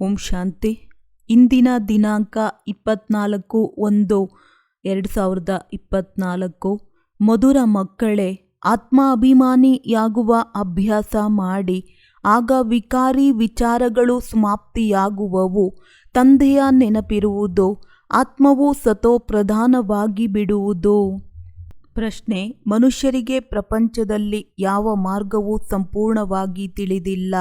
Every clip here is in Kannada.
ಓಂ ಶಾಂತಿ. ಇಂದಿನ ದಿನಾಂಕ 24/1/2024. ಮಧುರ ಮಕ್ಕಳೇ, ಆತ್ಮಾಭಿಮಾನಿಯಾಗುವ ಅಭ್ಯಾಸ ಮಾಡಿ, ಆಗ ವಿಕಾರಿ ವಿಚಾರಗಳು ಸಮಾಪ್ತಿಯಾಗುವವು. ತಂದೆಯ ನೆನಪಿರುವುದು, ಆತ್ಮವು ಸತೋಪ್ರಧಾನವಾಗಿ ಬಿಡುವುದು. ಪ್ರಶ್ನೆ: ಮನುಷ್ಯರಿಗೆ ಪ್ರಪಂಚದಲ್ಲಿ ಯಾವ ಮಾರ್ಗವೂ ಸಂಪೂರ್ಣವಾಗಿ ತಿಳಿದಿಲ್ಲ.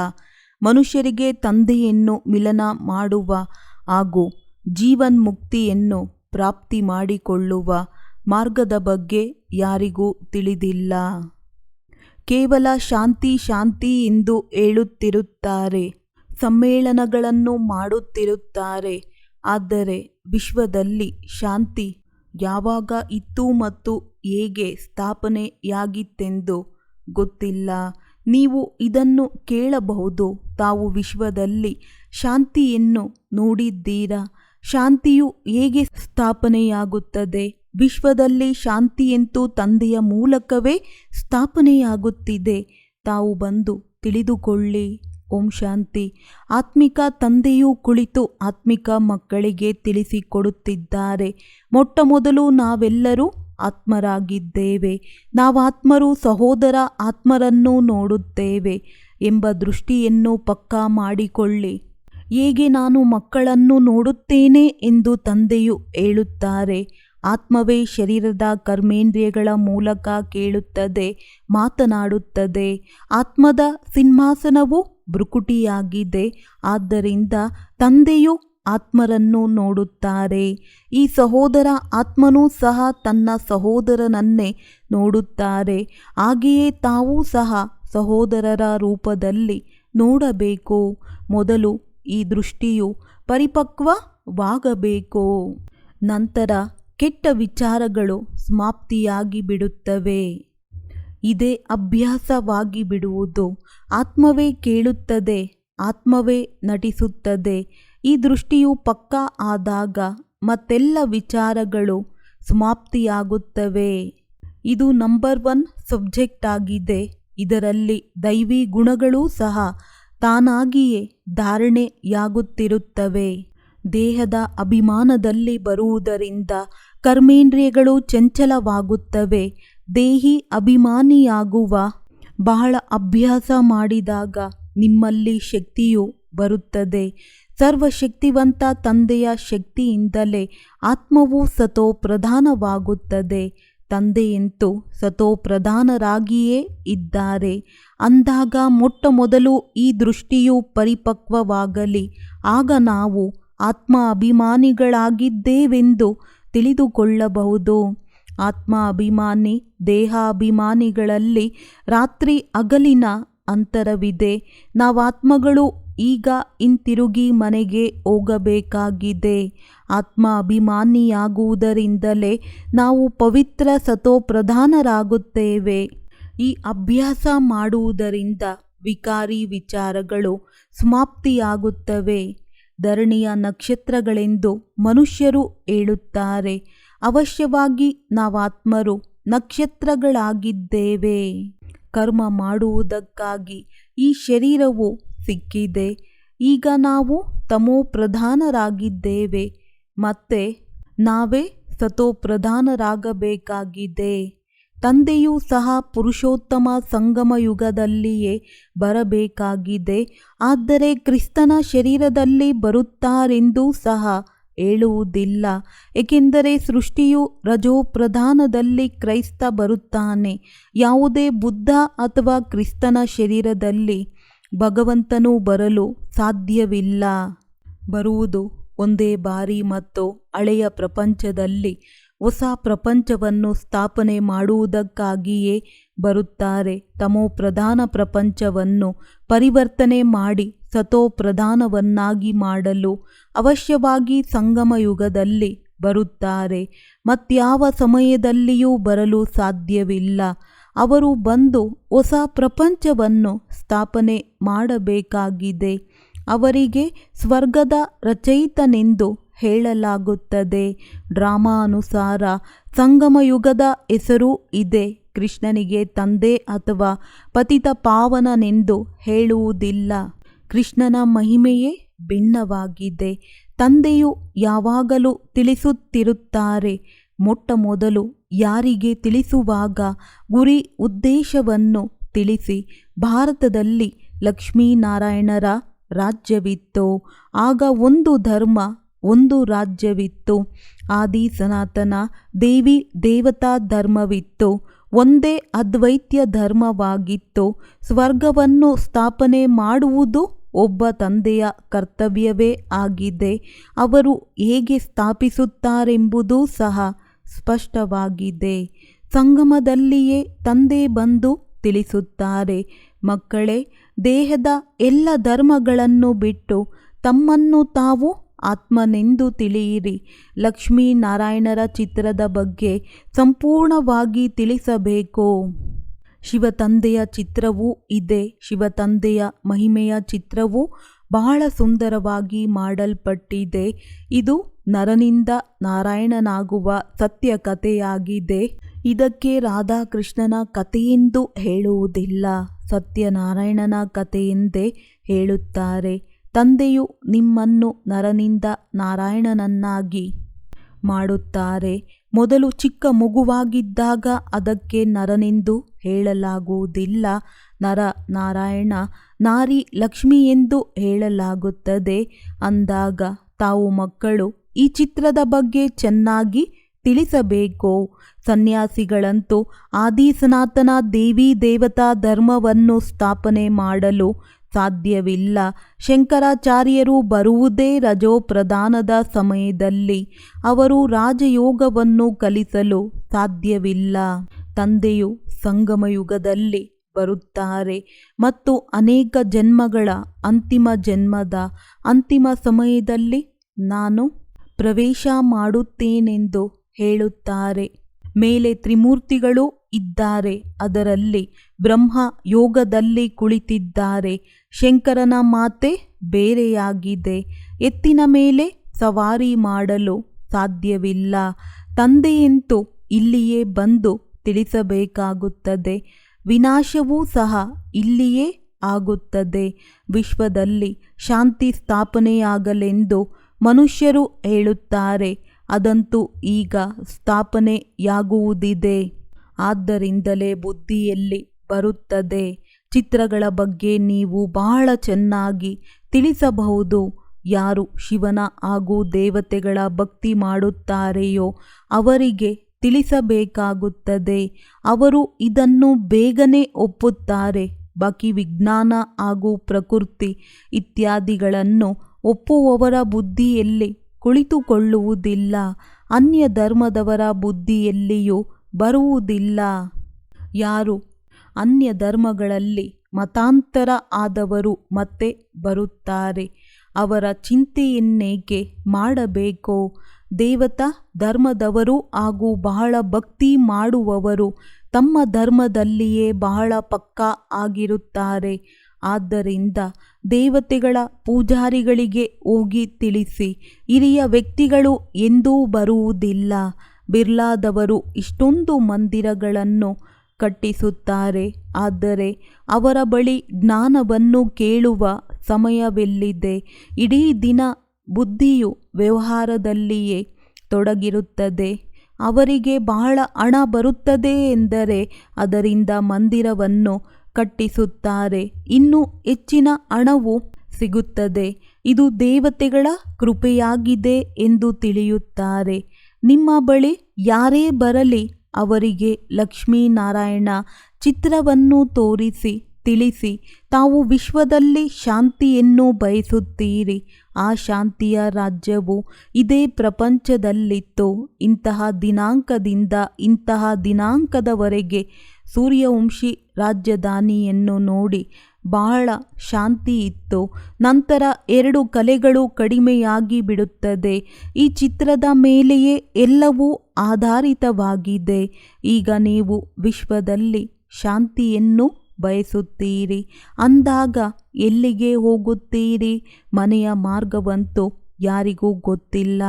ಮನುಷ್ಯರಿಗೆ ತಂದೆಯನ್ನು ಮಿಲನ ಮಾಡುವ ಹಾಗೂ ಜೀವನ್ಮುಕ್ತಿಯನ್ನು ಪ್ರಾಪ್ತಿ ಮಾಡಿಕೊಳ್ಳುವ ಮಾರ್ಗದ ಬಗ್ಗೆ ಯಾರಿಗೂ ತಿಳಿದಿಲ್ಲ. ಕೇವಲ ಶಾಂತಿ ಶಾಂತಿ ಎಂದು ಹೇಳುತ್ತಿರುತ್ತಾರೆ, ಸಮ್ಮೇಳನಗಳನ್ನು ಮಾಡುತ್ತಿರುತ್ತಾರೆ. ಆದರೆ ವಿಶ್ವದಲ್ಲಿ ಶಾಂತಿ ಯಾವಾಗ ಇತ್ತು ಮತ್ತು ಹೇಗೆ ಸ್ಥಾಪನೆಯಾಗಿತ್ತೆಂದು ಗೊತ್ತಿಲ್ಲ. ನೀವು ಇದನ್ನು ಕೇಳಬಹುದು, ತಾವು ವಿಶ್ವದಲ್ಲಿ ಶಾಂತಿಯನ್ನು ನೋಡಿದ್ದೀರಾ? ಶಾಂತಿಯು ಹೇಗೆ ಸ್ಥಾಪನೆಯಾಗುತ್ತದೆ? ವಿಶ್ವದಲ್ಲಿ ಶಾಂತಿಯಂತೂ ತಂದೆಯ ಮೂಲಕವೇ ಸ್ಥಾಪನೆಯಾಗುತ್ತಿದೆ. ತಾವು ಬಂದು ತಿಳಿದುಕೊಳ್ಳಿ. ಓಂ ಶಾಂತಿ. ಆತ್ಮಿಕ ತಂದೆಯು ಕುಳಿತು ಆತ್ಮಿಕ ಮಕ್ಕಳಿಗೆ ತಿಳಿಸಿಕೊಡುತ್ತಿದ್ದಾರೆ. ಮೊಟ್ಟಮೊದಲು ನಾವೆಲ್ಲರೂ ಆತ್ಮರಾಗಿದ್ದೇವೆ. ನಾವಾತ್ಮರು ಸಹೋದರ ಆತ್ಮರನ್ನು ನೋಡುತ್ತೇವೆ ಎಂಬ ದೃಷ್ಟಿಯನ್ನು ಪಕ್ಕಾ ಮಾಡಿಕೊಳ್ಳಿ. ಹೇಗೆ ನಾನು ಮಕ್ಕಳನ್ನು ನೋಡುತ್ತೇನೆ ಎಂದು ತಂದೆಯು ಹೇಳುತ್ತಾರೆ. ಆತ್ಮವೇ ಶರೀರದ ಕರ್ಮೇಂದ್ರಿಯಗಳ ಮೂಲಕ ಕೇಳುತ್ತದೆ, ಮಾತನಾಡುತ್ತದೆ. ಆತ್ಮದ ಸಿಂಹಾಸನವು ಭ್ರುಕುಟಿಯಾಗಿದೆ. ಆದ್ದರಿಂದ ತಂದೆಯು ಆತ್ಮರನ್ನು ನೋಡುತ್ತಾರೆ. ಈ ಸಹೋದರ ಆತ್ಮನೂ ಸಹ ತನ್ನ ಸಹೋದರನನ್ನೇ ನೋಡುತ್ತಾರೆ. ಹಾಗೆಯೇ ತಾವೂ ಸಹ ಸಹೋದರರ ರೂಪದಲ್ಲಿ ನೋಡಬೇಕು. ಮೊದಲು ಈ ದೃಷ್ಟಿಯು ಪರಿಪಕ್ವವಾಗಬೇಕು. ನಂತರ ಕೆಟ್ಟ ವಿಚಾರಗಳು ಸಮಾಪ್ತಿಯಾಗಿ ಬಿಡುತ್ತವೆ. ಇದೇ ಅಭ್ಯಾಸವಾಗಿ ಬಿಡುವುದು. ಆತ್ಮವೇ ಕೇಳುತ್ತದೆ, ಆತ್ಮವೇ ನಟಿಸುತ್ತದೆ. ಈ ದೃಷ್ಟಿಯು ಪಕ್ಕಾ ಆದಾಗ ಮತ್ತೆಲ್ಲ ವಿಚಾರಗಳು ಸಮಾಪ್ತಿಯಾಗುತ್ತವೆ. ಇದು ನಂಬರ್ 1 ಸಬ್ಜೆಕ್ಟ್ ಆಗಿದೆ. ಇದರಲ್ಲಿ ದೈವಿ ಗುಣಗಳೂ ಸಹ ತಾನಾಗಿಯೇ ಧಾರಣೆಯಾಗುತ್ತಿರುತ್ತವೆ. ದೇಹದ ಅಭಿಮಾನದಲ್ಲಿ ಬರುವುದರಿಂದ ಕರ್ಮೇಂದ್ರಿಯಗಳು ಚಂಚಲವಾಗುತ್ತವೆ. ದೇಹಿ ಅಭಿಮಾನಿಯಾಗುವ ಬಹಳ ಅಭ್ಯಾಸ ಮಾಡಿದಾಗ ನಿಮ್ಮಲ್ಲಿ ಶಕ್ತಿಯು ಬರುತ್ತದೆ. ಸರ್ವಶಕ್ತಿವಂತ ತಂದೆಯ ಶಕ್ತಿಯಿಂದಲೇ ಆತ್ಮವು ಸತೋಪ್ರಧಾನವಾಗುತ್ತದೆ. ತಂದೆಯಂತೂ ಸತೋಪ್ರಧಾನರಾಗಿಯೇ ಇದ್ದಾರೆ. ಅಂದಾಗ ಮೊಟ್ಟಮೊದಲು ಈ ದೃಷ್ಟಿಯು ಪರಿಪಕ್ವವಾಗಲಿ. ಆಗ ನಾವು ಆತ್ಮ ಅಭಿಮಾನಿಗಳಾಗಿದ್ದೇವೆಂದು ತಿಳಿದುಕೊಳ್ಳಬಹುದು. ಆತ್ಮ ಅಭಿಮಾನಿ ದೇಹಾಭಿಮಾನಿಗಳಲ್ಲಿ ರಾತ್ರಿ ಹಗಲಿನ ಅಂತರವಿದೆ. ನಾವಾತ್ಮಗಳು ಈಗ ಹಿಂತಿರುಗಿ ಮನೆಗೆ ಹೋಗಬೇಕಾಗಿದೆ. ಆತ್ಮ ಅಭಿಮಾನಿಯಾಗುವುದರಿಂದಲೇ ನಾವು ಪವಿತ್ರ ಸತೋಪ್ರಧಾನರಾಗುತ್ತೇವೆ. ಈ ಅಭ್ಯಾಸ ಮಾಡುವುದರಿಂದ ವಿಕಾರಿ ವಿಚಾರಗಳು ಸಮಾಪ್ತಿಯಾಗುತ್ತವೆ. ಧರಣಿಯ ನಕ್ಷತ್ರಗಳೆಂದು ಮನುಷ್ಯರು ಹೇಳುತ್ತಾರೆ. ಅವಶ್ಯವಾಗಿ ನಾವಾತ್ಮರು ನಕ್ಷತ್ರಗಳಾಗಿದ್ದೇವೆ. ಕರ್ಮ ಮಾಡುವುದಕ್ಕಾಗಿ ಈ ಶರೀರವು ಸಿಕ್ಕಿದೆ. ಈಗ ನಾವು ತಮೋಪ್ರಧಾನರಾಗಿದ್ದೇವೆ. ಮತ್ತೆ ನಾವೇ ಸತೋಪ್ರಧಾನರಾಗಬೇಕಾಗಿದೆ. ತಂದೆಯೂ ಸಹ ಪುರುಷೋತ್ತಮ ಸಂಗಮ ಯುಗದಲ್ಲಿಯೇ ಬರಬೇಕಾಗಿದೆ. ಆದರೆ ಕ್ರಿಸ್ತನ ಶರೀರದಲ್ಲಿ ಬರುತ್ತಾರೆಂದೂ ಸಹ ಹೇಳುವುದಿಲ್ಲ. ಏಕೆಂದರೆ ಸೃಷ್ಟಿಯು ರಜೋಪ್ರಧಾನದಲ್ಲಿ ಕ್ರೈಸ್ತ ಬರುತ್ತಾನೆ. ಯಾವುದೇ ಬುದ್ಧ ಅಥವಾ ಕ್ರಿಸ್ತನ ಶರೀರದಲ್ಲಿ ಭಗವಂತನು ಬರಲು ಸಾಧ್ಯವಿಲ್ಲ. ಬರುವುದು ಒಂದೇ ಬಾರಿ ಮತ್ತು ಹಳೆಯ ಪ್ರಪಂಚದಲ್ಲಿ ಹೊಸ ಪ್ರಪಂಚವನ್ನು ಸ್ಥಾಪನೆ ಮಾಡುವುದಕ್ಕಾಗಿಯೇ ಬರುತ್ತಾರೆ. ತಮೋಪ್ರಧಾನ ಪ್ರಪಂಚವನ್ನು ಪರಿವರ್ತನೆ ಮಾಡಿ ಸತೋಪ್ರಧಾನವನ್ನಾಗಿ ಮಾಡಲು ಅವಶ್ಯವಾಗಿ ಸಂಗಮ ಯುಗದಲ್ಲಿ ಬರುತ್ತಾರೆ. ಮತ್ಯಾವ ಸಮಯದಲ್ಲಿಯೂ ಬರಲು ಸಾಧ್ಯವಿಲ್ಲ. ಅವರು ಬಂದು ಹೊಸ ಪ್ರಪಂಚವನ್ನು ಸ್ಥಾಪನೆ ಮಾಡಬೇಕಾಗಿದೆ. ಅವರಿಗೆ ಸ್ವರ್ಗದ ರಚಯಿತನೆಂದು ಹೇಳಲಾಗುತ್ತದೆ. ಡ್ರಾಮಾ ಅನುಸಾರ ಸಂಗಮ ಯುಗದ ಹೆಸರು ಇದೆ. ಕೃಷ್ಣನಿಗೆ ತಂದೆ ಅಥವಾ ಪತಿತ ಪಾವನನೆಂದು ಹೇಳುವುದಿಲ್ಲ. ಕೃಷ್ಣನ ಮಹಿಮೆಯೇ ಭಿನ್ನವಾಗಿದೆ. ತಂದೆಯು ಯಾವಾಗಲೂ ತಿಳಿಸುತ್ತಿರುತ್ತಾರೆ. ಮೊಟ್ಟ ಮೊದಲು ಯಾರಿಗೆ ತಿಳಿಸುವಾಗ ಗುರಿ ಉದ್ದೇಶವನ್ನು ತಿಳಿಸಿ. ಭಾರತದಲ್ಲಿ ಲಕ್ಷ್ಮೀನಾರಾಯಣರ ರಾಜ್ಯವಿತ್ತು. ಆಗ ಒಂದು ಧರ್ಮ, ಒಂದು ರಾಜ್ಯವಿತ್ತು. ಆದಿ ಸನಾತನ ದೇವಿ ದೇವತಾ ಧರ್ಮವಿತ್ತು. ಒಂದೇ ಅದ್ವೈತ್ಯ ಧರ್ಮವಾಗಿತ್ತು. ಸ್ವರ್ಗವನ್ನು ಸ್ಥಾಪನೆ ಮಾಡುವುದು ಒಬ್ಬ ತಂದೆಯ ಕರ್ತವ್ಯವೇ ಆಗಿದೆ. ಅವರು ಹೇಗೆ ಸ್ಥಾಪಿಸುತ್ತಾರೆಂಬುದೂ ಸಹ ಸ್ಪಷ್ಟವಾಗಿದೆ. ಸಂಗಮದಲ್ಲಿಯೇ ತಂದೆ ಬಂದು ತಿಳಿಸುತ್ತಾರೆ, ಮಕ್ಕಳೇ, ದೇಹದ ಎಲ್ಲ ಧರ್ಮಗಳನ್ನು ಬಿಟ್ಟು ತಮ್ಮನ್ನು ತಾವು ಆತ್ಮನೆಂದು ತಿಳಿಯಿರಿ. ಲಕ್ಷ್ಮೀನಾರಾಯಣರ ಚಿತ್ರದ ಬಗ್ಗೆ ಸಂಪೂರ್ಣವಾಗಿ ತಿಳಿಸಬೇಕು. ಶಿವತಂದೆಯ ಚಿತ್ರವೂ ಇದೆ. ಶಿವತಂದೆಯ ಮಹಿಮೆಯ ಚಿತ್ರವೂ ಬಹಳ ಸುಂದರವಾಗಿ ಮಾಡಲ್ಪಟ್ಟಿದೆ. ಇದು ನರನಿಂದ ನಾರಾಯಣನಾಗುವ ಸತ್ಯ ಕಥೆಯಾಗಿದೆ. ಇದಕ್ಕೆ ರಾಧಾಕೃಷ್ಣನ ಕಥೆಯೆಂದು ಹೇಳುವುದಿಲ್ಲ, ಸತ್ಯನಾರಾಯಣನ ಕಥೆಯೆಂದೇ ಹೇಳುತ್ತಾರೆ. ತಂದೆಯು ನಿಮ್ಮನ್ನು ನರನಿಂದ ನಾರಾಯಣನನ್ನಾಗಿ ಮಾಡುತ್ತಾರೆ. ಮೊದಲು ಚಿಕ್ಕ ಮಗುವಾಗಿದ್ದಾಗ ಅದಕ್ಕೆ ನರನೆಂದು ಹೇಳಲಾಗುವುದಿಲ್ಲ. ನರ ನಾರಾಯಣ, ನಾರಿ ಲಕ್ಷ್ಮಿ ಎಂದು ಹೇಳಲಾಗುತ್ತದೆ. ಅಂದಾಗ ತಾವು ಮಕ್ಕಳು ಈ ಚಿತ್ರದ ಬಗ್ಗೆ ಚೆನ್ನಾಗಿ ತಿಳಿಸಬೇಕು. ಸನ್ಯಾಸಿಗಳಂತೂ ಆದಿ ಸನಾತನ ದೇವಿ ದೇವತಾ ಧರ್ಮವನ್ನು ಸ್ಥಾಪನೆ ಮಾಡಲು ಸಾಧ್ಯವಿಲ್ಲ. ಶಂಕರಾಚಾರ್ಯರು ಬರುವುದೇ ರಜೋಪ್ರಧಾನದ ಸಮಯದಲ್ಲಿ. ಅವರು ರಾಜಯೋಗವನ್ನು ಕಲಿಸಲು ಸಾಧ್ಯವಿಲ್ಲ. ತಂದೆಯು ಸಂಗಮಯುಗದಲ್ಲಿ ಬರುತ್ತಾರೆ ಮತ್ತು ಅನೇಕ ಜನ್ಮಗಳ ಅಂತಿಮ ಜನ್ಮದ ಅಂತಿಮ ಸಮಯದಲ್ಲಿ ನಾನು ಪ್ರವೇಶ ಮಾಡುತ್ತೇನೆಂದು ಹೇಳುತ್ತಾರೆ. ಮೇಲೆ ತ್ರಿಮೂರ್ತಿಗಳು ಇದ್ದಾರೆ. ಅದರಲ್ಲಿ ಬ್ರಹ್ಮ ಯೋಗದಲ್ಲಿ ಕುಳಿತಿದ್ದಾರೆ. ಶಂಕರನ ಮಾತೆ ಬೇರೆಯಾಗಿದೆ. ಎತ್ತಿನ ಮೇಲೆ ಸವಾರಿ ಮಾಡಲು ಸಾಧ್ಯವಿಲ್ಲ. ತಂದೆಯಂತೂ ಇಲ್ಲಿಯೇ ಬಂದು ತಿಳಿಸಬೇಕಾಗುತ್ತದೆ. ವಿನಾಶವೂ ಸಹ ಇಲ್ಲಿಯೇ ಆಗುತ್ತದೆ. ವಿಶ್ವದಲ್ಲಿ ಶಾಂತಿ ಸ್ಥಾಪನೆಯಾಗಲೆಂದು ಮನುಷ್ಯರು ಹೇಳುತ್ತಾರೆ. ಅದಂತೂ ಈಗ ಸ್ಥಾಪನೆಯಾಗುವುದಿದೆ. ಆದ್ದರಿಂದಲೇ ಬುದ್ಧಿಯಲ್ಲಿ ಬರುತ್ತದೆ. ಚಿತ್ರಗಳ ಬಗ್ಗೆ ನೀವು ಬಹಳ ಚೆನ್ನಾಗಿ ತಿಳಿಸಬಹುದು. ಯಾರು ಶಿವನ ಹಾಗೂ ದೇವತೆಗಳ ಭಕ್ತಿ ಮಾಡುತ್ತಾರೆಯೋ ಅವರಿಗೆ ತಿಳಿಸಬೇಕಾಗುತ್ತದೆ. ಅವರು ಇದನ್ನು ಬೇಗನೆ ಒಪ್ಪುತ್ತಾರೆ. ಬಾಕಿ ವಿಜ್ಞಾನ ಹಾಗೂ ಪ್ರಕೃತಿ ಇತ್ಯಾದಿಗಳನ್ನು ಒಪ್ಪುವವರ ಬುದ್ಧಿಯಲ್ಲಿ ಕುಳಿತುಕೊಳ್ಳುವುದಿಲ್ಲ. ಅನ್ಯ ಧರ್ಮದವರ ಬುದ್ಧಿಯಲ್ಲಿಯೂ ಬರುವುದಿಲ್ಲ. ಯಾರು ಅನ್ಯ ಧರ್ಮಗಳಲ್ಲಿ ಮತಾಂತರ ಆದವರು ಮತ್ತೆ ಬರುತ್ತಾರೆ. ಅವರ ಚಿಂತೆಯನ್ನೇಕೆ ಮಾಡಬೇಕು? ದೇವತಾ ಧರ್ಮದವರು ಹಾಗೂ ಬಹಳ ಭಕ್ತಿ ಮಾಡುವವರು ತಮ್ಮ ಧರ್ಮದಲ್ಲಿಯೇ ಬಹಳ ಪಕ್ಕಾ ಆಗಿರುತ್ತಾರೆ. ಆದ್ದರಿಂದ ದೇವತೆಗಳ ಪೂಜಾರಿಗಳಿಗೆ ಹೋಗಿ ತಿಳಿಸಿ. ಹಿರಿಯ ವ್ಯಕ್ತಿಗಳು ಎಂದೂ ಬರುವುದಿಲ್ಲ. ಬಿರ್ಲಾದವರು ಇಷ್ಟೊಂದು ಮಂದಿರಗಳನ್ನು ಕಟ್ಟಿಸುತ್ತಾರೆ. ಆದರೆ ಅವರ ಬಳಿ ಜ್ಞಾನವನ್ನು ಕೇಳುವ ಸಮಯವೆಲ್ಲಿದೆ? ಇಡೀ ದಿನ ಬುದ್ಧಿಯು ವ್ಯವಹಾರದಲ್ಲಿಯೇ ತೊಡಗಿರುತ್ತದೆ. ಅವರಿಗೆ ಬಹಳ ಹಣ ಬರುತ್ತದೆ ಎಂದರೆ ಅದರಿಂದ ಮಂದಿರವನ್ನು ಕಟ್ಟಿಸುತ್ತಾರೆ. ಇನ್ನೂ ಹೆಚ್ಚಿನ ಹಣವು ಸಿಗುತ್ತದೆ. ಇದು ದೇವತೆಗಳ ಕೃಪೆಯಾಗಿದೆ ಎಂದು ತಿಳಿಯುತ್ತಾರೆ. ನಿಮ್ಮ ಬಳಿ ಯಾರೇ ಬರಲಿ ಅವರಿಗೆ ಲಕ್ಷ್ಮೀನಾರಾಯಣ ಚಿತ್ರವನ್ನು ತೋರಿಸಿ ತಿಳಿಸಿ. ತಾವು ವಿಶ್ವದಲ್ಲಿ ಶಾಂತಿಯನ್ನು ಬಯಸುತ್ತೀರಿ. ಆ ಶಾಂತಿಯ ರಾಜ್ಯವು ಇದೇ ಪ್ರಪಂಚದಲ್ಲಿತ್ತು. ಇಂತಹ ದಿನಾಂಕದಿಂದ ಇಂತಹ ದಿನಾಂಕದವರೆಗೆ ಸೂರ್ಯವಂಶಿ ರಾಜಧಾನಿಯನ್ನು ನೋಡಿ ಬಹಳ ಶಾಂತಿ ಇತ್ತು. ನಂತರ 2 ಕಲೆಗಳು ಕಡಿಮೆಯಾಗಿ ಬಿಡುತ್ತದೆ. ಈ ಚಿತ್ರದ ಮೇಲೆಯೇ ಎಲ್ಲವೂ ಆಧಾರಿತವಾಗಿದೆ. ಈಗ ನೀವು ವಿಶ್ವದಲ್ಲಿ ಶಾಂತಿಯನ್ನು ಬಯಸುತ್ತೀರಿ. ಅಂದಾಗ ಎಲ್ಲಿಗೆ ಹೋಗುತ್ತೀರಿ? ಮನೆಯ ಮಾರ್ಗವಂತೂ ಯಾರಿಗೂ ಗೊತ್ತಿಲ್ಲ.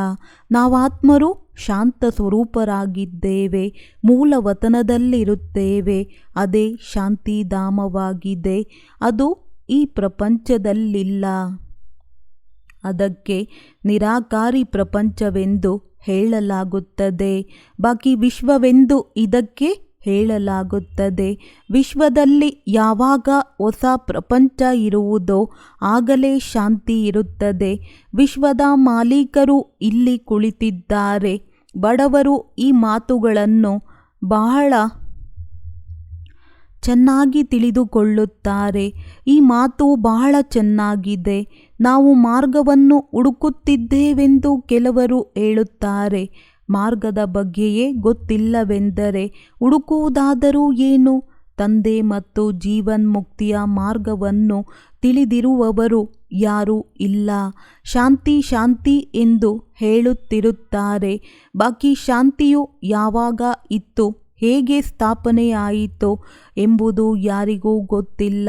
ನಾವಾತ್ಮರು ಶಾಂತ ಸ್ವರೂಪರಾಗಿದ್ದೇವೆ. ಮೂಲವತನದಲ್ಲಿರುತ್ತೇವೆ. ಅದೇ ಶಾಂತಿಧಾಮವಾಗಿದೆ. ಅದು ಈ ಪ್ರಪಂಚದಲ್ಲಿಲ್ಲ. ಅದಕ್ಕೆ ನಿರಾಕಾರಿ ಪ್ರಪಂಚವೆಂದು ಹೇಳಲಾಗುತ್ತದೆ. ಬಾಕಿ ವಿಶ್ವವೆಂದು ಇದಕ್ಕೆ ಹೇಳಲಾಗುತ್ತದೆ. ವಿಶ್ವದಲ್ಲಿ ಯಾವಾಗ ಹೊಸ ಪ್ರಪಂಚ ಇರುವುದೋ ಆಗಲೇ ಶಾಂತಿ ಇರುತ್ತದೆ. ವಿಶ್ವದ ಮಾಲೀಕರು ಇಲ್ಲಿ ಕುಳಿತಿದ್ದಾರೆ. ಬಡವರು ಈ ಮಾತುಗಳನ್ನು ಬಹಳ ಚೆನ್ನಾಗಿ ತಿಳಿದುಕೊಳ್ಳುತ್ತಾರೆ. ಈ ಮಾತು ಬಹಳ ಚೆನ್ನಾಗಿದೆ. ನಾವು ಮಾರ್ಗವನ್ನು ಹುಡುಕುತ್ತಿದ್ದೇವೆಂದು ಕೆಲವರು ಹೇಳುತ್ತಾರೆ. ಮಾರ್ಗದ ಬಗ್ಗೆಯೇ ಗೊತ್ತಿಲ್ಲವೆಂದರೆ ಹುಡುಕುವುದಾದರೂ ಏನು? ತಂದೆ ಮತ್ತು ಜೀವನ್ಮುಕ್ತಿಯ ಮಾರ್ಗವನ್ನು ತಿಳಿದಿರುವವರು ಯಾರೂ ಇಲ್ಲ. ಶಾಂತಿ ಶಾಂತಿ ಎಂದು ಹೇಳುತ್ತಿರುತ್ತಾರೆ. ಬಾಕಿ ಶಾಂತಿಯು ಯಾವಾಗ ಇತ್ತು, ಹೇಗೆ ಸ್ಥಾಪನೆಯಾಯಿತು ಎಂಬುದು ಯಾರಿಗೂ ಗೊತ್ತಿಲ್ಲ.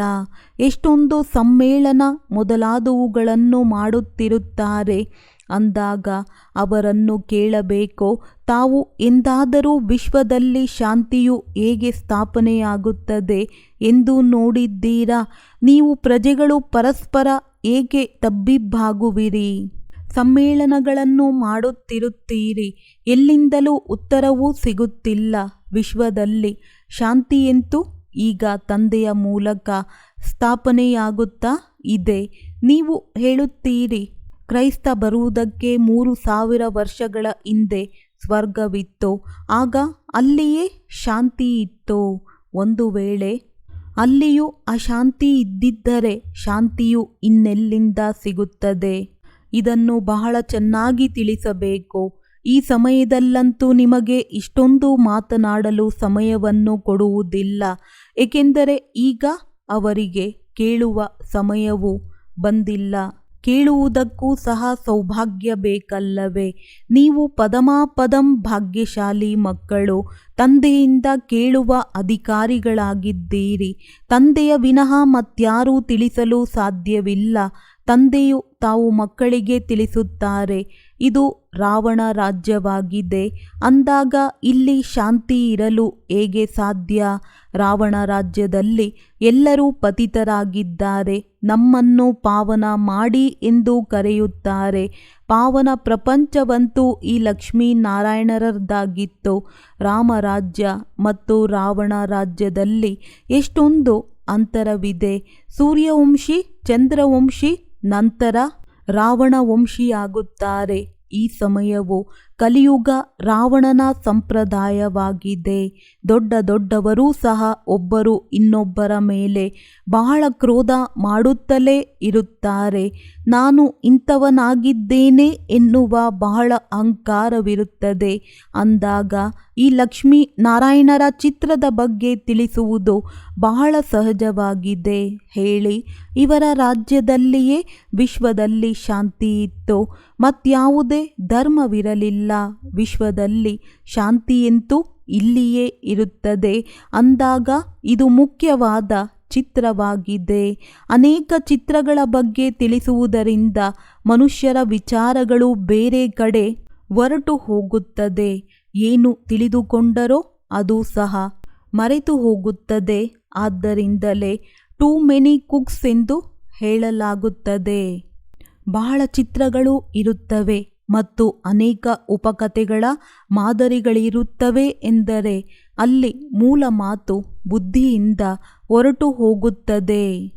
ಎಷ್ಟೊಂದು ಸಮ್ಮೇಳನ ಮೊದಲಾದವುಗಳನ್ನು ಮಾಡುತ್ತಿರುತ್ತಾರೆ. ಅಂದಾಗ ಅವರನ್ನು ಕೇಳಬೇಕೋ, ತಾವು ಎಂದಾದರೂ ವಿಶ್ವದಲ್ಲಿ ಶಾಂತಿಯು ಹೇಗೆ ಸ್ಥಾಪನೆಯಾಗುತ್ತದೆ ಎಂದು ನೋಡಿದ್ದೀರಾ? ನೀವು ಪ್ರಜೆಗಳು ಪರಸ್ಪರ ಏಕೆ ತಬ್ಬಿಬ್ಬಾಗುವಿರಿ? ಸಮ್ಮೇಳನಗಳನ್ನು ಮಾಡುತ್ತಿರುತ್ತೀರಿ. ಎಲ್ಲಿಂದಲೂ ಉತ್ತರವೂ ಸಿಗುತ್ತಿಲ್ಲ. ವಿಶ್ವದಲ್ಲಿ ಶಾಂತಿಯಂತೂ ಈಗ ತಂದೆಯ ಮೂಲಕ ಸ್ಥಾಪನೆಯಾಗುತ್ತಾ ಇದೆ. ನೀವು ಹೇಳುತ್ತೀರಿ, ಕ್ರೈಸ್ತ ಬರುವುದಕ್ಕೆ 3000 ವರ್ಷಗಳ ಹಿಂದೆ ಸ್ವರ್ಗವಿತ್ತು, ಆಗ ಅಲ್ಲಿಯೇ ಶಾಂತಿ ಇತ್ತು. ಒಂದು ವೇಳೆ ಅಲ್ಲಿಯೂ ಅಶಾಂತಿ ಇದ್ದಿದ್ದರೆ ಶಾಂತಿಯು ಇನ್ನೆಲ್ಲಿಂದ ಸಿಗುತ್ತದೆ? ಇದನ್ನು ಬಹಳ ಚೆನ್ನಾಗಿ ತಿಳಿಸಬೇಕು. ಈ ಸಮಯದಲ್ಲಂತೂ ನಿಮಗೆ ಇಷ್ಟೊಂದು ಮಾತನಾಡಲು ಸಮಯವನ್ನು ಕೊಡುವುದಿಲ್ಲ. ಏಕೆಂದರೆ ಈಗ ಅವರಿಗೆ ಕೇಳುವ ಸಮಯವೂ ಬಂದಿಲ್ಲ. ಕೇಳುವುದಕ್ಕೂ ಸಹ ಸೌಭಾಗ್ಯ ಬೇಕಲ್ಲವೇ? ನೀವು ಪದಮಾಪದಂ ಭಾಗ್ಯಶಾಲಿ ಮಕ್ಕಳು. ತಂದೆಯಿಂದ ಕೇಳುವ ಅಧಿಕಾರಿಗಳಾಗಿದ್ದೀರಿ. ತಂದೆಯ ವಿನಃ ಮತ್ಯಾರೂ ತಿಳಿಸಲು ಸಾಧ್ಯವಿಲ್ಲ. ತಂದೆಯು ತಾವು ಮಕ್ಕಳಿಗೆ ತಿಳಿಸುತ್ತಾರೆ. ಇದು ರಾವಣ ರಾಜ್ಯವಾಗಿದೆ. ಅಂದಾಗ ಇಲ್ಲಿ ಶಾಂತಿ ಇರಲು ಹೇಗೆ ಸಾಧ್ಯ? ರಾವಣ ರಾಜ್ಯದಲ್ಲಿ ಎಲ್ಲರೂ ಪತಿತರಾಗಿದ್ದಾರೆ. ನಮ್ಮನ್ನು ಪಾವನ ಮಾಡಿ ಎಂದು ಕರೆಯುತ್ತಾರೆ. ಪಾವನ ಪ್ರಪಂಚವಂತೂ ಈ ಲಕ್ಷ್ಮೀನಾರಾಯಣರದ್ದಾಗಿತ್ತು. ರಾಮರಾಜ್ಯ ಮತ್ತು ರಾವಣ ರಾಜ್ಯದಲ್ಲಿ ಎಷ್ಟೊಂದು ಅಂತರವಿದೆ. ಸೂರ್ಯವಂಶಿ ಚಂದ್ರವಂಶಿ ನಂತರ ರಾವಣವಂಶಿಯಾಗುತ್ತಾರೆ. ಈ ಸಮಯವು ಕಲಿಯುಗ ರಾವಣನ ಸಂಪ್ರದಾಯವಾಗಿದೆ. ದೊಡ್ಡವರೂ ಸಹ ಒಬ್ಬರು ಇನ್ನೊಬ್ಬರ ಮೇಲೆ ಬಹಳ ಕ್ರೋಧ ಮಾಡುತ್ತಲೇ ಇರುತ್ತಾರೆ. ನಾನು ಇಂಥವನಾಗಿದ್ದೇನೆ ಎನ್ನುವ ಬಹಳ ಅಹಂಕಾರವಿರುತ್ತದೆ. ಅಂದಾಗ ಈ ಲಕ್ಷ್ಮೀ ನಾರಾಯಣರ ಚಿತ್ರದ ಬಗ್ಗೆ ತಿಳಿಸುವುದು ಬಹಳ ಸಹಜವಾಗಿದೆ. ಹೇಳಿ, ಇವರ ರಾಜ್ಯದಲ್ಲಿಯೇ ವಿಶ್ವದಲ್ಲಿ ಶಾಂತಿ ಇತ್ತು, ಮತ್ಯಾವುದೇ ಧರ್ಮವಿರಲಿಲ್ಲ. ವಿಶ್ವದಲ್ಲಿ ಶಾಂತಿಯಂತೂ ಇಲ್ಲಿಯೇ ಇರುತ್ತದೆ. ಅಂದಾಗ ಇದು ಮುಖ್ಯವಾದ ಚಿತ್ರವಾಗಿದೆ. ಅನೇಕ ಚಿತ್ರಗಳ ಬಗ್ಗೆ ತಿಳಿಸುವುದರಿಂದ ಮನುಷ್ಯರ ವಿಚಾರಗಳು ಬೇರೆ ಕಡೆ ಹೊರಟು ಹೋಗುತ್ತದೆ. ಏನು ತಿಳಿದುಕೊಂಡರೋ ಅದು ಸಹ ಮರೆತು ಹೋಗುತ್ತದೆ. ಆದ್ದರಿಂದಲೇ ಟೂ ಮೆನಿ ಕುಕ್ಸ್ ಎಂದು ಹೇಳಲಾಗುತ್ತದೆ. ಬಹಳ ಚಿತ್ರಗಳು ಇರುತ್ತವೆ ಮತ್ತು ಅನೇಕ ಉಪಕಥೆಗಳ ಮಾದರಿಗಳಿರುತ್ತವೆ ಎಂದರೆ ಅಲ್ಲಿ ಮೂಲ ಮಾತು ಬುದ್ಧಿಯಿಂದ ಹೊರಟು ಹೋಗುತ್ತದೆ.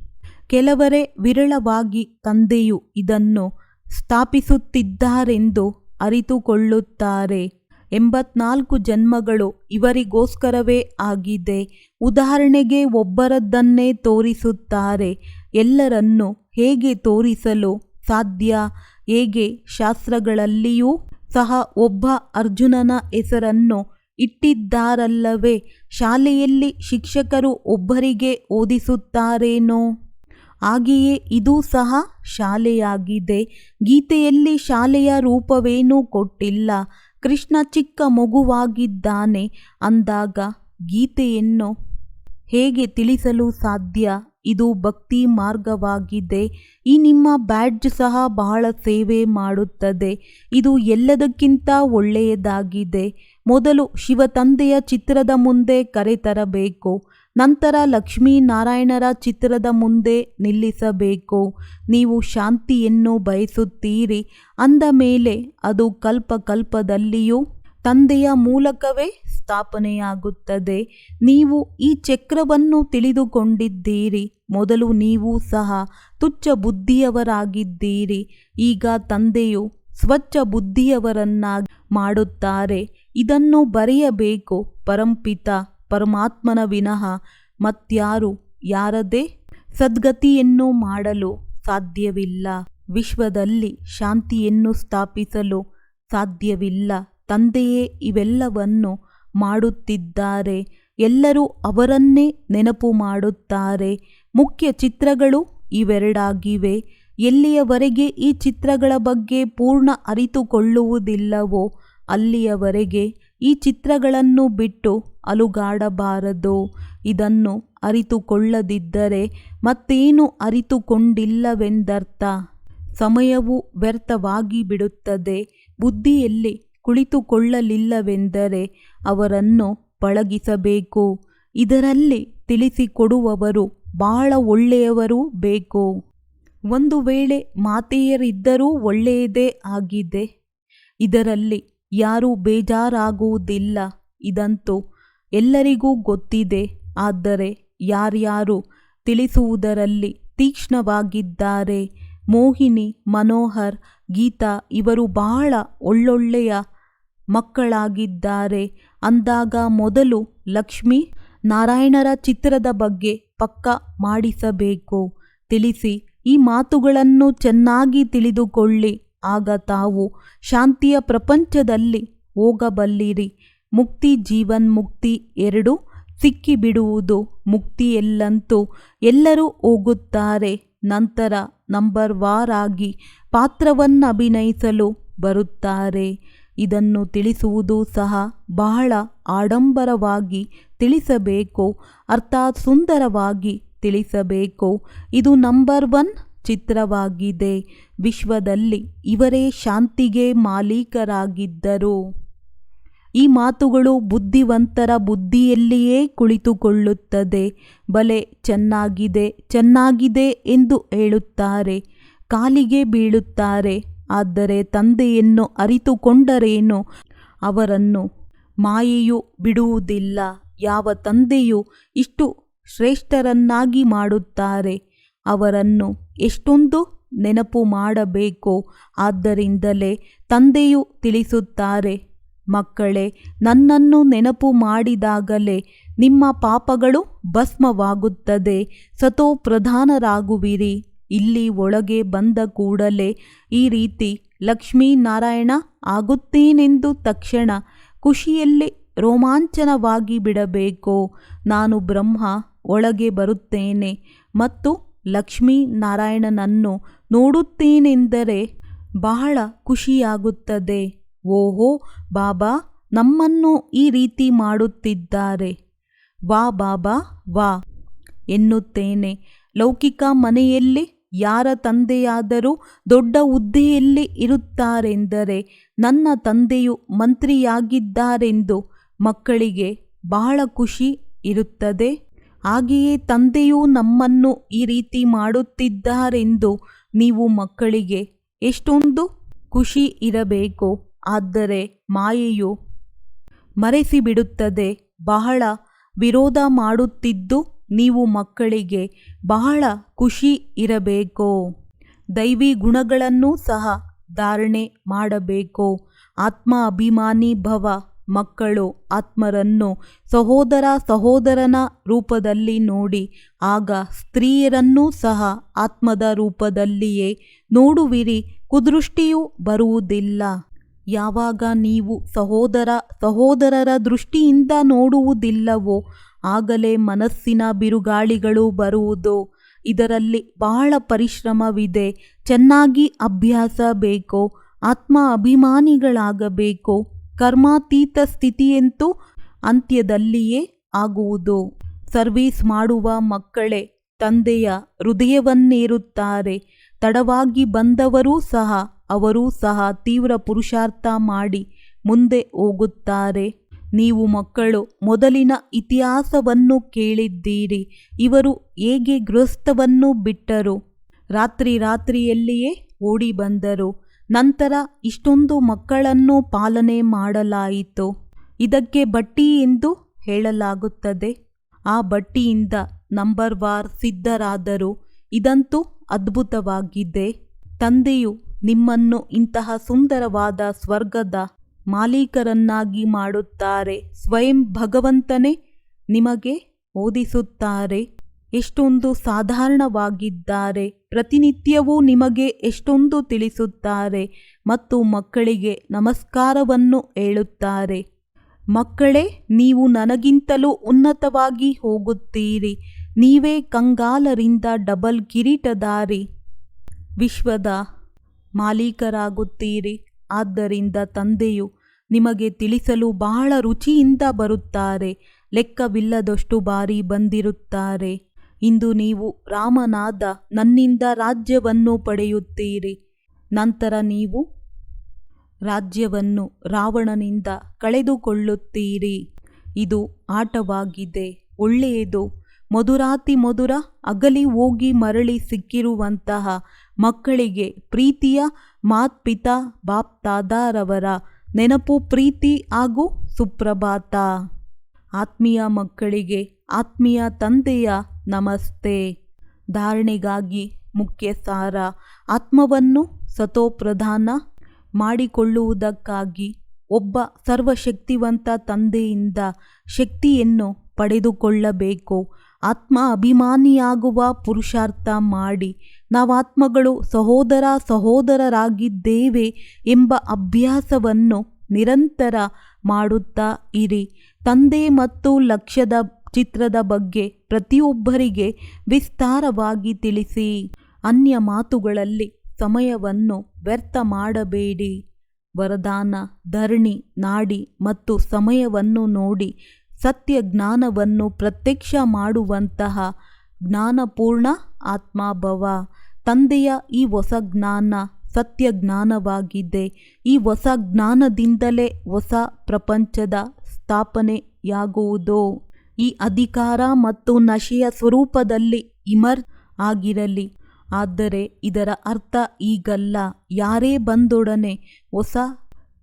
ಕೆಲವರೇ ವಿರಳವಾಗಿ ತಂದೆಯು ಇದನ್ನು ಸ್ಥಾಪಿಸುತ್ತಿದ್ದಾರೆಂದು ಅರಿತುಕೊಳ್ಳುತ್ತಾರೆ. 84 ಜನ್ಮಗಳು ಇವರಿಗೋಸ್ಕರವೇ ಆಗಿದೆ. ಉದಾಹರಣೆಗೆ ಒಬ್ಬರದ್ದನ್ನೇ ತೋರಿಸುತ್ತಾರೆ. ಎಲ್ಲರನ್ನೂ ಹೇಗೆ ತೋರಿಸಲು ಸಾಧ್ಯ? ಹೇಗೆ? ಶಾಸ್ತ್ರಗಳಲ್ಲಿಯೂ ಸಹ ಒಬ್ಬ ಅರ್ಜುನನ ಹೆಸರನ್ನು ಇಟ್ಟಿದ್ದಾರಲ್ಲವೇ? ಶಾಲೆಯಲ್ಲಿ ಶಿಕ್ಷಕರು ಒಬ್ಬರಿಗೆ ಓದಿಸುತ್ತಾರೇನೋ? ಹಾಗೆಯೇ ಇದೂ ಸಹ ಶಾಲೆಯಾಗಿದೆ. ಗೀತೆಯಲ್ಲಿ ಶಾಲೆಯ ರೂಪವೇನೂ ಕೊಟ್ಟಿಲ್ಲ. ಕೃಷ್ಣ ಚಿಕ್ಕ ಮಗುವಾಗಿದ್ದಾನೆ ಅಂದಾಗ ಗೀತೆಯನ್ನು ಹೇಗೆ ತಿಳಿಸಲು ಸಾಧ್ಯ? ಇದು ಭಕ್ತಿ ಮಾರ್ಗವಾಗಿದೆ. ಈ ನಿಮ್ಮ ಬ್ಯಾಡ್ಜ್ ಸಹ ಬಹಳ ಸೇವೆ ಮಾಡುತ್ತದೆ. ಇದು ಎಲ್ಲದಕ್ಕಿಂತ ಒಳ್ಳೆಯದಾಗಿದೆ. ಮೊದಲು ಶಿವ ತಂದೆಯ ಚಿತ್ರದ ಮುಂದೆ ಕರೆತರಬೇಕು. ನಂತರ ಲಕ್ಷ್ಮೀನಾರಾಯಣರ ಚಿತ್ರದ ಮುಂದೆ ನಿಲ್ಲಿಸಬೇಕು. ನೀವು ಶಾಂತಿಯನ್ನು ಬಯಸುತ್ತೀರಿ ಅಂದ ಮೇಲೆ ಅದು ಕಲ್ಪದಲ್ಲಿಯೂ ತಂದೆಯ ಮೂಲಕವೇ ಸ್ಥಾಪನೆಯಾಗುತ್ತದೆ. ನೀವು ಈ ಚಕ್ರವನ್ನು ತಿಳಿದುಕೊಂಡಿದ್ದೀರಿ. ಮೊದಲು ನೀವು ಸಹ ತುಚ್ಛ ಬುದ್ಧಿಯವರಾಗಿದ್ದೀರಿ. ಈಗ ತಂದೆಯು ಸ್ವಚ್ಛ ಬುದ್ಧಿಯವರನ್ನಾಗಿ ಮಾಡುತ್ತಾರೆ. ಇದನ್ನು ಬರೆಯಬೇಕು. ಪರಂಪಿತ ಪರಮಾತ್ಮನ ವಿನಃ ಯಾರದೇ ಸದ್ಗತಿಯನ್ನು ಮಾಡಲು ಸಾಧ್ಯವಿಲ್ಲ. ವಿಶ್ವದಲ್ಲಿ ಶಾಂತಿಯನ್ನು ಸ್ಥಾಪಿಸಲು ಸಾಧ್ಯವಿಲ್ಲ. ತಂದೆಯೇ ಇವೆಲ್ಲವನ್ನು ಮಾಡುತ್ತಿದ್ದಾರೆ. ಎಲ್ಲರೂ ಅವರನ್ನೇ ನೆನಪು ಮಾಡುತ್ತಾರೆ. ಮುಖ್ಯ ಚಿತ್ರಗಳು ಇವೆರಡಾಗಿವೆ. ಎಲ್ಲಿಯವರೆಗೆ ಈ ಚಿತ್ರಗಳ ಬಗ್ಗೆ ಪೂರ್ಣ ಅರಿತುಕೊಳ್ಳುವುದಿಲ್ಲವೋ ಅಲ್ಲಿಯವರೆಗೆ ಈ ಚಿತ್ರಗಳನ್ನು ಬಿಟ್ಟು ಅಲುಗಾಡಬಾರದು. ಇದನ್ನು ಅರಿತುಕೊಳ್ಳದಿದ್ದರೆ ಮತ್ತೇನು ಅರಿತುಕೊಂಡಿಲ್ಲವೆಂದರ್ಥ. ಸಮಯವು ವ್ಯರ್ಥವಾಗಿ ಬಿಡುತ್ತದೆ. ಬುದ್ಧಿಯಲ್ಲಿ ಕುಳಿತುಕೊಳ್ಳಲಿಲ್ಲವೆಂದರೆ ಅವರನ್ನು ಪಳಗಿಸಬೇಕು. ಇದರಲ್ಲಿ ತಿಳಿಸಿಕೊಡುವವರು ಬಹಳ ಒಳ್ಳೆಯವರು ಬೇಕು. ಒಂದು ವೇಳೆ ಮಾತೆಯರಿದ್ದರೂ ಒಳ್ಳೆಯದೇ ಆಗಿದೆ. ಇದರಲ್ಲಿ ಯಾರೂ ಬೇಜಾರಾಗುವುದಿಲ್ಲ. ಇದಂತೂ ಎಲ್ಲರಿಗೂ ಗೊತ್ತಿದೆ. ಆದರೆ ಯಾರ್ಯಾರು ತಿಳಿಸುವುದರಲ್ಲಿ ತೀಕ್ಷ್ಣವಾಗಿದ್ದಾರೆ. ಮೋಹಿನಿ, ಮನೋಹರ್, ಗೀತಾ ಇವರು ಬಹಳ ಒಳ್ಳೊಳ್ಳೆಯ ಮಕ್ಕಳಾಗಿದ್ದಾರೆ ಅಂದಾಗ ಮೊದಲು ಲಕ್ಷ್ಮೀ ನಾರಾಯಣರ ಚಿತ್ರದ ಬಗ್ಗೆ ಪಕ್ಕಾ ಮಾಡಿಸಬೇಕು. ತಿಳಿಸಿ, ಈ ಮಾತುಗಳನ್ನು ಚೆನ್ನಾಗಿ ತಿಳಿದುಕೊಳ್ಳಿ. ಆಗ ತಾವು ಶಾಂತಿಯ ಪ್ರಪಂಚದಲ್ಲಿ ಹೋಗಬಲ್ಲಿರಿ. ಮುಕ್ತಿ, ಜೀವನ್ಮುಕ್ತಿ ಎರಡೂ ಸಿಕ್ಕಿಬಿಡುವುದು. ಮುಕ್ತಿಯಲ್ಲಂತೂ ಎಲ್ಲರೂ ಹೋಗುತ್ತಾರೆ. ನಂತರ ನಂಬರ್ ವಾರಾಗಿ ಪಾತ್ರವನ್ನಭಿನಯಿಸಲು ಬರುತ್ತಾರೆ. ಇದನ್ನು ತಿಳಿಸುವುದು ಸಹ ಬಹಳ ಆಡಂಬರವಾಗಿ ತಿಳಿಸಬೇಕು. ಅರ್ಥಾತ್ ಸುಂದರವಾಗಿ ತಿಳಿಸಬೇಕು. ಇದು ನಂಬರ್ 1 ಚಿತ್ರವಾಗಿದೆ. ವಿಶ್ವದಲ್ಲಿ ಇವರೇ ಶಾಂತಿಗೆ ಮಾಲೀಕರಾಗಿದ್ದರು. ಈ ಮಾತುಗಳು ಬುದ್ಧಿವಂತರ ಬುದ್ಧಿಯಲ್ಲಿಯೇ ಕುಳಿತುಕೊಳ್ಳುತ್ತದೆ. ಬಲೆ ಚೆನ್ನಾಗಿದೆ ಎಂದು ಹೇಳುತ್ತಾರೆ. ಕಾಲಿಗೆ ಬೀಳುತ್ತಾರೆ. ಆದರೆ ತಂದೆಯನ್ನು ಅರಿತುಕೊಂಡರೇನು, ಅವರನ್ನು ಮಾಯೆಯು ಬಿಡುವುದಿಲ್ಲ. ಯಾವ ತಂದೆಯು ಇಷ್ಟು ಶ್ರೇಷ್ಠರನ್ನಾಗಿ ಮಾಡುತ್ತಾರೆ, ಅವರನ್ನು ಎಷ್ಟೊಂದು ನೆನಪು ಮಾಡಬೇಕು. ಆದ್ದರಿಂದಲೇ ತಂದೆಯು ತಿಳಿಸುತ್ತಾರೆ, ಮಕ್ಕಳೇ, ನನ್ನನ್ನು ನೆನಪು ಮಾಡಿದಾಗಲೇ ನಿಮ್ಮ ಪಾಪಗಳು ಭಸ್ಮವಾಗುತ್ತದೆ. ಸತೋ ಪ್ರಧಾನರಾಗುವಿರಿ. ಇಲ್ಲಿ ಒಳಗೆ ಬಂದ ಕೂಡಲೇ ಈ ರೀತಿ ಲಕ್ಷ್ಮೀನಾರಾಯಣ ಆಗುತ್ತೇನೆಂದು ತಕ್ಷಣ ಖುಷಿಯಲ್ಲಿ ರೋಮಾಂಚನವಾಗಿ ಬಿಡಬೇಕು. ನಾನು ಬ್ರಹ್ಮ ಒಳಗೆ ಬರುತ್ತೇನೆ ಮತ್ತು ಲಕ್ಷ್ಮೀನಾರಾಯಣನನ್ನು ನೋಡುತ್ತೇನೆಂದರೆ ಬಹಳ ಖುಷಿಯಾಗುತ್ತದೆ. ಓಹೋ, ಬಾಬಾ ನಮ್ಮನ್ನು ಈ ರೀತಿ ಮಾಡುತ್ತಿದ್ದಾರೆ. ವಾ ಬಾಬಾ ವಾ ಎನ್ನುತ್ತೇನೆ. ಲೌಕಿಕ ಮನೆಯಲ್ಲಿ ಯಾರ ತಂದೆಯಾದರೂ ದೊಡ್ಡ ಹುದ್ದೆಯಲ್ಲಿ ಇರುತ್ತಾರೆಂದರೆ ನನ್ನ ತಂದೆಯು ಮಂತ್ರಿಯಾಗಿದ್ದಾರೆಂದು ಮಕ್ಕಳಿಗೆ ಬಹಳ ಖುಷಿ ಇರುತ್ತದೆ. ಹಾಗೆಯೇ ತಂದೆಯು ನಮ್ಮನ್ನು ಈ ರೀತಿ ಮಾಡುತ್ತಿದ್ದಾರೆಂದು ನೀವು ಮಕ್ಕಳಿಗೆ ಎಷ್ಟೊಂದು ಖುಷಿ ಇರಬೇಕು. ಆದರೆ ಮಾಯೆಯು ಮರೆಸಿಬಿಡುತ್ತದೆ. ಬಹಳ ವಿರೋಧ ಮಾಡುತ್ತಿದ್ದು ನೀವು ಮಕ್ಕಳಿಗೆ ಬಹಳ ಖುಷಿ ಇರಬೇಕು. ದೈವಿ ಗುಣಗಳನ್ನು ಸಹ ಧಾರಣೆ ಮಾಡಬೇಕು. ಆತ್ಮ ಅಭಿಮಾನಿ ಭವ. ಮಕ್ಕಳು ಆತ್ಮರನ್ನು ಸಹೋದರನ ರೂಪದಲ್ಲಿ ನೋಡಿ. ಆಗ ಸ್ತ್ರೀಯರನ್ನೂ ಸಹ ಆತ್ಮದ ರೂಪದಲ್ಲಿಯೇ ನೋಡುವಿರಿ. ಕುದೃಷ್ಟಿಯೂ ಬರುವುದಿಲ್ಲ. ಯಾವಾಗ ನೀವು ಸಹೋದರರ ದೃಷ್ಟಿಯಿಂದ ನೋಡುವುದಿಲ್ಲವೋ ಆಗಲೇ ಮನಸ್ಸಿನ ಬಿರುಗಾಳಿಗಳು ಬರುವುದು. ಇದರಲ್ಲಿ ಬಹಳ ಪರಿಶ್ರಮವಿದೆ. ಚೆನ್ನಾಗಿ ಅಭ್ಯಾಸ ಬೇಕು. ಆತ್ಮ ಅಭಿಮಾನಿಗಳಾಗಬೇಕು. ಕರ್ಮಾತೀತ ಸ್ಥಿತಿಯಂತೂ ಅಂತ್ಯದಲ್ಲಿಯೇ ಆಗುವುದು. ಸರ್ವೀಸ್ ಮಾಡುವ ಮಕ್ಕಳೇ ತಂದೆಯ ಹೃದಯವನ್ನೇರುತ್ತಾರೆ. ತಡವಾಗಿ ಬಂದವರೂ ಅವರೂ ಸಹ ತೀವ್ರ ಪುರುಷಾರ್ಥ ಮಾಡಿ ಮುಂದೆ ಹೋಗುತ್ತಾರೆ. ನೀವು ಮಕ್ಕಳು ಮೊದಲಿನ ಇತಿಹಾಸವನ್ನು ಕೇಳಿದ್ದೀರಿ. ಇವರು ಹೇಗೆ ಗೃಹಸ್ಥವನ್ನು ಬಿಟ್ಟರು, ರಾತ್ರಿಯಲ್ಲಿಯೇ ಓಡಿ ಬಂದರು. ನಂತರ ಇಷ್ಟೊಂದು ಮಕ್ಕಳನ್ನು ಪಾಲನೆ ಮಾಡಲಾಯಿತು. ಇದಕ್ಕೆ ಬಟ್ಟಿ ಎಂದು ಹೇಳಲಾಗುತ್ತದೆ. ಆ ಬಟ್ಟಿಯಿಂದ ನಂಬರ್ವಾರ್ ಸಿದ್ಧರಾದರು. ಇದಂತೂ ಅದ್ಭುತವಾಗಿದೆ. ತಂದೆಯು ನಿಮ್ಮನ್ನು ಇಂತಹ ಸುಂದರವಾದ ಸ್ವರ್ಗದ ಮಾಲೀಕರನ್ನಾಗಿ ಮಾಡುತ್ತಾರೆ. ಸ್ವಯಂ ಭಗವಂತನೇ ನಿಮಗೆ ಓದಿಸುತ್ತಾರೆ. ಎಷ್ಟೊಂದು ಸಾಧಾರಣವಾಗಿದ್ದಾರೆ. ಪ್ರತಿನಿತ್ಯವೂ ನಿಮಗೆ ಎಷ್ಟೊಂದು ತಿಳಿಸುತ್ತಾರೆ ಮತ್ತು ಮಕ್ಕಳಿಗೆ ನಮಸ್ಕಾರವನ್ನು ಹೇಳುತ್ತಾರೆ. ಮಕ್ಕಳೇ, ನೀವು ನನಗಿಂತಲೂ ಉನ್ನತವಾಗಿ ಹೋಗುತ್ತೀರಿ. ನೀವೇ ಕಂಗಾಲರಿಂದ ಡಬಲ್ ಕಿರೀಟಧಾರಿ ವಿಶ್ವದ ಮಾಲೀಕರಾಗುತ್ತೀರಿ. ಆದ್ದರಿಂದ ತಂದೆಯು ನಿಮಗೆ ತಿಳಿಸಲು ಬಹಳ ರುಚಿಯಿಂದ ಬರುತ್ತಾರೆ. ಲೆಕ್ಕವಿಲ್ಲದಷ್ಟು ಬಾರಿ ಬಂದಿರುತ್ತಾರೆ. ಇಂದು ನೀವು ರಾಮನಾದ ನನ್ನಿಂದ ರಾಜ್ಯವನ್ನು ಪಡೆಯುತ್ತೀರಿ. ನಂತರ ನೀವು ರಾಜ್ಯವನ್ನು ರಾವಣನಿಂದ ಕಳೆದುಕೊಳ್ಳುತ್ತೀರಿ. ಇದು ಆಟವಾಗಿದೆ. ಒಳ್ಳೆಯದು. ಮಧುರ ಅಗಲಿ ಹೋಗಿ ಮರಳಿ ಸಿಕ್ಕಿರುವಂತಹ ಮಕ್ಕಳಿಗೆ ಪ್ರೀತಿಯ ಮಾತ್ಪಿತಾ ಬಾಪ್ತಾದಾರವರ ನೆನಪು, ಪ್ರೀತಿ ಹಾಗೂ ಸುಪ್ರಭಾತ. ಆತ್ಮೀಯ ಮಕ್ಕಳಿಗೆ ಆತ್ಮೀಯ ತಂದೆಯ ನಮಸ್ತೆ. ಧಾರಣೆಗಾಗಿ ಮುಖ್ಯ ಸಾರ: ಆತ್ಮವನ್ನು ಸತೋಪ್ರಧಾನ ಮಾಡಿಕೊಳ್ಳುವುದಕ್ಕಾಗಿ ಒಬ್ಬ ಸರ್ವಶಕ್ತಿವಂತ ತಂದೆಯಿಂದ ಶಕ್ತಿಯನ್ನು ಪಡೆದುಕೊಳ್ಳಬೇಕು. ಆತ್ಮ ಅಭಿಮಾನಿಯಾಗುವ ಪುರುಷಾರ್ಥ ಮಾಡಿ ನಾವಾತ್ಮಗಳು ಸಹೋದರರಾಗಿದ್ದೇವೆ ಎಂಬ ಅಭ್ಯಾಸವನ್ನು ನಿರಂತರ ಮಾಡುತ್ತಾ ಇರಿ. ತಂದೆ ಮತ್ತು ಲಕ್ಷ್ಯದ ಚಿತ್ರದ ಬಗ್ಗೆ ಪ್ರತಿಯೊಬ್ಬರಿಗೆ ವಿಸ್ತಾರವಾಗಿ ತಿಳಿಸಿ. ಅನ್ಯ ಮಾತುಗಳಲ್ಲಿ ಸಮಯವನ್ನು ವ್ಯರ್ಥ ಮಾಡಬೇಡಿ. ವರದಾನ: ಧರಣಿ, ನಾಡಿ ಮತ್ತು ಸಮಯವನ್ನು ನೋಡಿ ಸತ್ಯ ಜ್ಞಾನವನ್ನು ಪ್ರತ್ಯಕ್ಷ ಮಾಡುವಂತಹ ಜ್ಞಾನಪೂರ್ಣ ಆತ್ಮಭವ. ತಂದೆಯ ಈ ಹೊಸ ಜ್ಞಾನ ಸತ್ಯ ಜ್ಞಾನವಾಗಿದೆ. ಈ ಹೊಸ ಜ್ಞಾನದಿಂದಲೇ ಹೊಸ ಪ್ರಪಂಚದ ಸ್ಥಾಪನೆಯಾಗುವುದು. ಈ ಅಧಿಕಾರ ಮತ್ತು ನಶೆಯ ಸ್ವರೂಪದಲ್ಲಿ ಇಮರ್ಜ್ ಆಗಿರಲಿ. ಆದರೆ ಇದರ ಅರ್ಥ ಈಗಲ್ಲ. ಯಾರೇ ಬಂದೊಡನೆ ಹೊಸ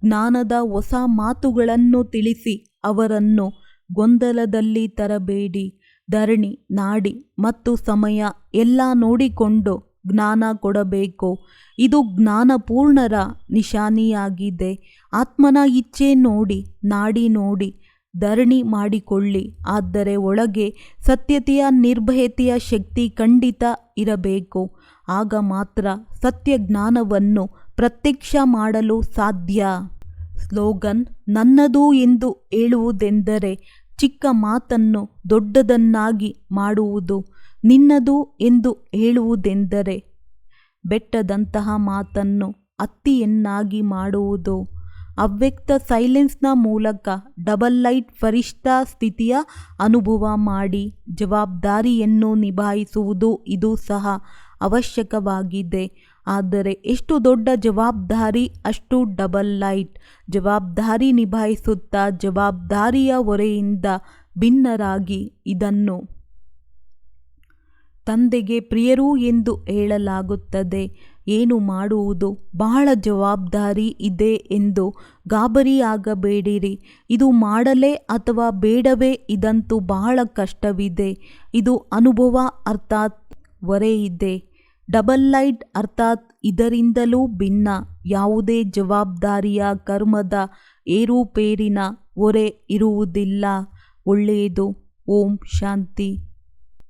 ಜ್ಞಾನದ ಹೊಸ ಮಾತುಗಳನ್ನು ತಿಳಿಸಿ ಅವರನ್ನು ಗೊಂದಲದಲ್ಲಿ ತರಬೇಡಿ. ಧರಣಿ, ನಾಡಿ ಮತ್ತು ಸಮಯ ಎಲ್ಲ ನೋಡಿಕೊಂಡು ಜ್ಞಾನ ಕೊಡಬೇಕು. ಇದು ಜ್ಞಾನಪೂರ್ಣರ ನಿಶಾನಿಯಾಗಿದೆ. ಆತ್ಮನ ಇಚ್ಛೆ ನೋಡಿ, ನಾಡಿ ನೋಡಿ, ಧರಣಿ ಮಾಡಿಕೊಳ್ಳಿ. ಆದರೆ ಒಳಗೆ ಸತ್ಯತೆಯ ನಿರ್ಭಯತೆಯ ಶಕ್ತಿ ಖಂಡಿತ ಇರಬೇಕು. ಆಗ ಮಾತ್ರ ಸತ್ಯ ಜ್ಞಾನವನ್ನು ಪ್ರತ್ಯಕ್ಷ ಮಾಡಲು ಸಾಧ್ಯ. ಸ್ಲೋಗನ್: ನನ್ನದು ಎಂದು ಹೇಳುವುದೆಂದರೆ ಚಿಕ್ಕ ಮಾತನ್ನು ದೊಡ್ಡದನ್ನಾಗಿ ಮಾಡುವುದು. ನಿನ್ನದು ಎಂದು ಹೇಳುವುದೆಂದರೆ ಬೆಟ್ಟದಂತಹ ಮಾತನ್ನು ಹತ್ತಿಯನ್ನಾಗಿ ಮಾಡುವುದು. ಅವ್ಯಕ್ತ ಸೈಲೆನ್ಸ್ನ ಮೂಲಕ ಡಬಲ್ ಲೈಟ್ ಫರಿಷ್ಠ ಸ್ಥಿತಿಯ ಅನುಭವ ಮಾಡಿ ಜವಾಬ್ದಾರಿಯನ್ನು ನಿಭಾಯಿಸುವುದು ಇದು ಸಹ ಅವಶ್ಯಕವಾಗಿದೆ. ಆದರೆ ಎಷ್ಟು ದೊಡ್ಡ ಜವಾಬ್ದಾರಿ ಅಷ್ಟು ಡಬಲ್ ಲೈಟ್. ಜವಾಬ್ದಾರಿ ನಿಭಾಯಿಸುತ್ತಾ ಜವಾಬ್ದಾರಿಯ ಹೊರೆಯಿಂದ ಭಿನ್ನರಾಗಿ ಇದನ್ನು ತಂದೆಗೆ ಪ್ರಿಯರು ಎಂದು ಹೇಳಲಾಗುತ್ತದೆ. ಏನು ಮಾಡುವುದು ಬಹಳ ಜವಾಬ್ದಾರಿ ಇದೆ ಎಂದು ಗಾಬರಿಯಾಗಬೇಡಿರಿ. ಇದು ಮಾಡಲೇ ಅಥವಾ ಬೇಡವೇ, ಇದಂತೂ ಬಹಳ ಕಷ್ಟವಿದೆ. ಇದು ಅನುಭವ ಅರ್ಥಾತ್ ಹೊರೆ ಇದೆ. ಡಬಲ್ ಲೈಟ್ ಅರ್ಥಾತ್ ಇದರಿಂದಲೂ ಭಿನ್ನ. ಯಾವುದೇ ಜವಾಬ್ದಾರಿಯ ಕರ್ಮದ ಏರುಪೇರಿನ ಹೊರೆ ಇರುವುದಿಲ್ಲ. ಒಳ್ಳೆಯದು. ಓಂ ಶಾಂತಿ.